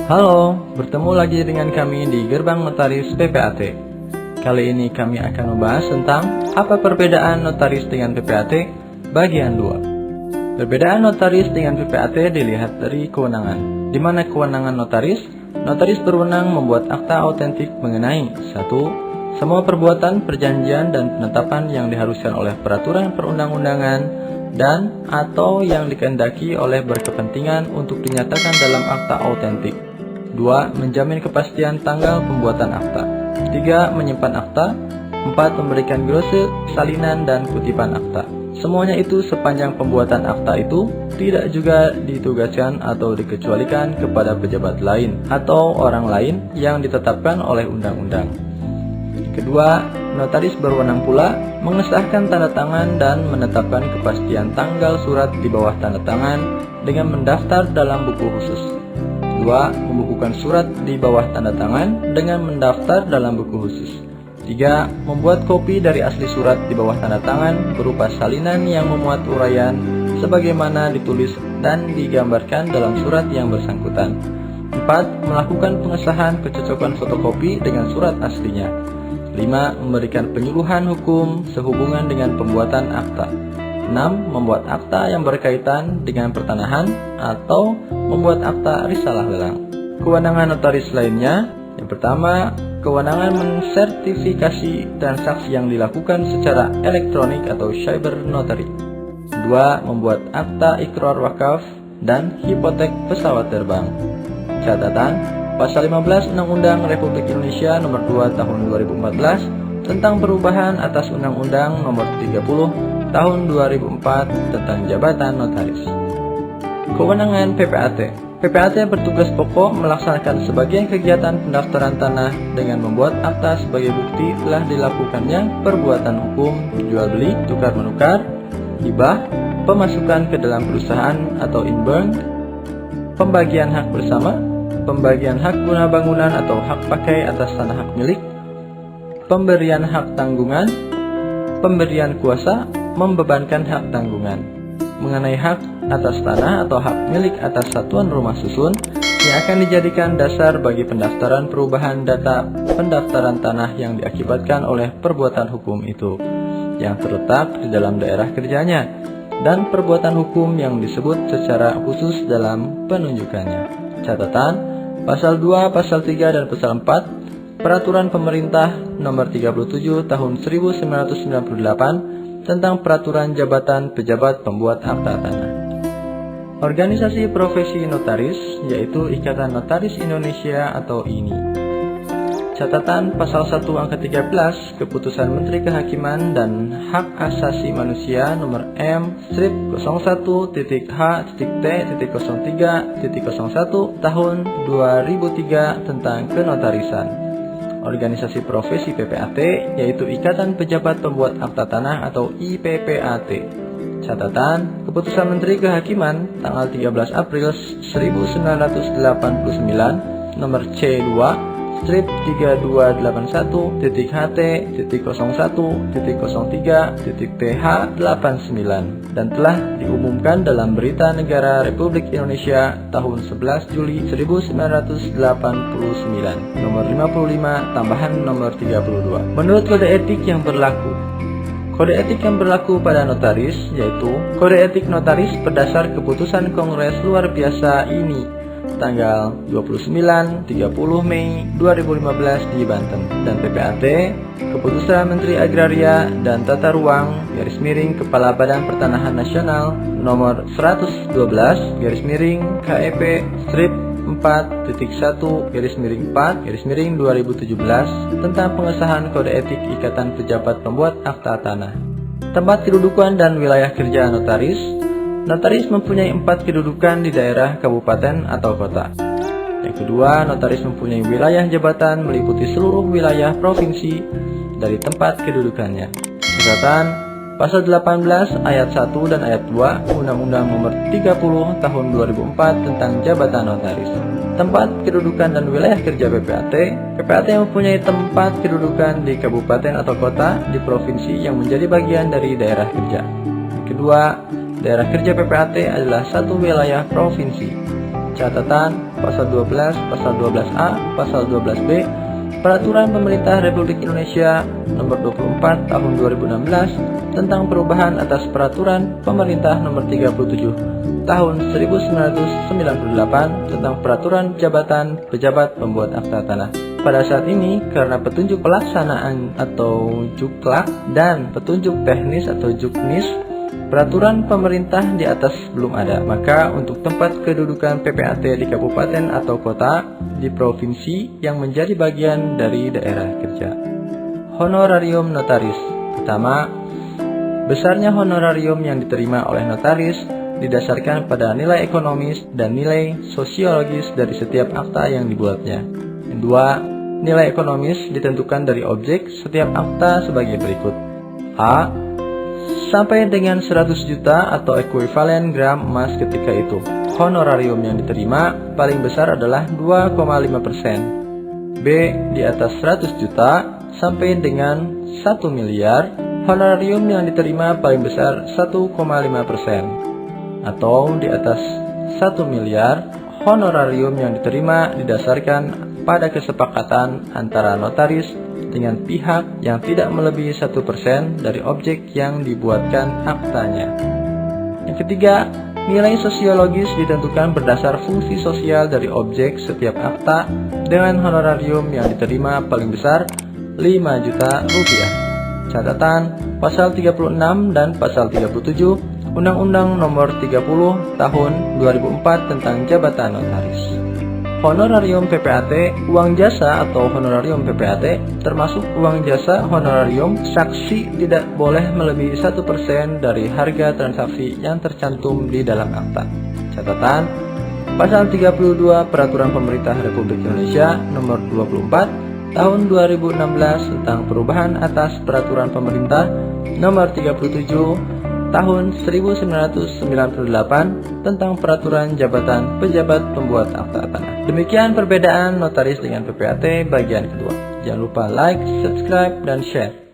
Halo, bertemu lagi dengan kami di Gerbang Notaris PPAT. Kali ini kami akan membahas tentang apa perbedaan notaris dengan PPAT bagian 2. Perbedaan notaris dengan PPAT dilihat dari kewenangan. Di mana kewenangan notaris? Notaris berwenang membuat akta autentik mengenai 1. Semua perbuatan, perjanjian, dan penetapan yang diharuskan oleh peraturan perundang-undangan dan atau yang dikehendaki oleh berkepentingan untuk dinyatakan dalam akta autentik. 2. Menjamin kepastian tanggal pembuatan akta. 3. Menyimpan akta. 4. Memberikan glose, salinan, dan kutipan akta. Semuanya itu sepanjang pembuatan akta itu tidak juga ditugaskan atau dikecualikan kepada pejabat lain atau orang lain yang ditetapkan oleh undang-undang. Kedua, notaris berwenang pula mengesahkan tanda tangan dan menetapkan kepastian tanggal surat di bawah tanda tangan dengan mendaftar dalam buku khusus. 2. Membukukan surat di bawah tanda tangan dengan mendaftar dalam buku khusus. 3. Membuat kopi dari asli surat di bawah tanda tangan berupa salinan yang memuat uraian sebagaimana ditulis dan digambarkan dalam surat yang bersangkutan. 4. Melakukan pengesahan kecocokan fotokopi dengan surat aslinya. 5. Memberikan penyuluhan hukum sehubungan dengan pembuatan akta. 6. Membuat akta yang berkaitan dengan pertanahan atau membuat akta risalah lelang. Kewenangan notaris lainnya, yang pertama, kewenangan mensertifikasi transaksi yang dilakukan secara elektronik atau cyber notary. 2. Membuat akta ikrar wakaf dan hipotek pesawat terbang. Catatan, Pasal 15 Undang-Undang Republik Indonesia Nomor 2 Tahun 2014 tentang perubahan atas Undang-Undang Nomor 30 Tahun 2004 tentang jabatan notaris. Kewenangan PPAT. PPAT bertugas pokok melaksanakan sebagian kegiatan pendaftaran tanah dengan membuat akta sebagai bukti telah dilakukannya perbuatan hukum jual beli, tukar menukar, hibah, pemasukan ke dalam perusahaan atau inburn, pembagian hak bersama, pembagian hak guna bangunan atau hak pakai atas tanah hak milik, pemberian hak tanggungan, pemberian kuasa, membebankan hak tanggungan. Mengenai hak atas tanah atau hak milik atas satuan rumah susun yang akan dijadikan dasar bagi pendaftaran perubahan data pendaftaran tanah yang diakibatkan oleh perbuatan hukum itu yang terletak di dalam daerah kerjanya dan perbuatan hukum yang disebut secara khusus dalam penunjukannya. Catatan, Pasal 2, Pasal 3, dan Pasal 4 Peraturan Pemerintah Nomor 37 Tahun 1998 tentang Peraturan Jabatan Pejabat Pembuat Akta Tanah. Organisasi Profesi Notaris, yaitu Ikatan Notaris Indonesia atau INI. Catatan, Pasal 1 Angka 13 Keputusan Menteri Kehakiman dan Hak Asasi Manusia Nomor M-01.H.T.03.01 Tahun 2003 tentang Kenotarisan. Organisasi Profesi PPAT, yaitu Ikatan Pejabat Pembuat Akta Tanah atau IPPAT. Catatan, Keputusan Menteri Kehakiman tanggal 13 April 1989 Nomor C2-3281.HT.01.03.PH89 dan telah diumumkan dalam Berita Negara Republik Indonesia tahun 11 Juli 1989 Nomor 55 tambahan Nomor 32. Menurut kode etik yang berlaku, kode etik yang berlaku pada notaris yaitu Kode Etik Notaris berdasar keputusan Kongres Luar Biasa INI tanggal 29-30 Mei 2015 di Banten, dan PPAT Keputusan Menteri Agraria dan Tata Ruang Kepala Badan Pertanahan Nasional Nomor 112 KEP strip 4.1-4-2017 tentang pengesahan Kode Etik Ikatan Pejabat Pembuat Akta Tanah. Tempat kedudukan dan wilayah kerja notaris. Notaris mempunyai 4 kedudukan di daerah, kabupaten, atau kota. Yang kedua, notaris mempunyai wilayah jabatan meliputi seluruh wilayah provinsi dari tempat kedudukannya. Catatan, Pasal 18 Ayat 1 dan Ayat 2 Undang-Undang Nomor 30 Tahun 2004 tentang Jabatan Notaris. Tempat kedudukan dan wilayah kerja PPAT. PPAT yang mempunyai tempat kedudukan di kabupaten atau kota di provinsi yang menjadi bagian dari daerah kerja. Kedua, daerah kerja PPAT adalah satu wilayah provinsi. Catatan Pasal 12, Pasal 12A, Pasal 12B Peraturan Pemerintah Republik Indonesia Nomor 24 Tahun 2016 tentang perubahan atas Peraturan Pemerintah Nomor 37 Tahun 1998 tentang Peraturan Jabatan Pejabat Pembuat Akta Tanah. Pada saat ini, karena petunjuk pelaksanaan atau juklak dan petunjuk teknis atau juknis, peraturan pemerintah di atas belum ada. Maka untuk tempat kedudukan PPAT di kabupaten atau kota, di provinsi yang menjadi bagian dari daerah kerja. Honorarium notaris. Pertama, besarnya honorarium yang diterima oleh notaris didasarkan pada nilai ekonomis dan nilai sosiologis dari setiap akta yang dibuatnya. Kedua, nilai ekonomis ditentukan dari objek setiap akta sebagai berikut. A. Sampai dengan 100 juta atau ekuivalen gram emas ketika itu. Honorarium yang diterima paling besar adalah 2,5%. B. Di atas 100 juta sampai dengan 1 miliar, honorarium yang diterima paling besar 1,5%. Atau di atas 1 miliar, honorarium yang diterima didasarkan pada kesepakatan antara notaris dengan pihak yang tidak melebihi 1% dari objek yang dibuatkan aktanya. Yang ketiga, nilai sosiologis ditentukan berdasar fungsi sosial dari objek setiap akta dengan honorarium yang diterima paling besar 5 juta rupiah. Catatan Pasal 36 dan Pasal 37 Undang-Undang Nomor 30 Tahun 2004 tentang Jabatan Notaris. Honorarium PPAT, uang jasa atau honorarium PPAT, termasuk uang jasa honorarium, saksi tidak boleh melebihi 1% dari harga transaksi yang tercantum di dalam akta. Catatan Pasal 32 Peraturan Pemerintah Republik Indonesia Nomor 24 Tahun 2016 tentang perubahan atas Peraturan Pemerintah Nomor 37 Tahun 1998 tentang Peraturan Jabatan Pejabat Pembuat Akta Tanah. Demikian perbedaan notaris dengan PPAT bagian kedua. Jangan lupa like, subscribe, dan share.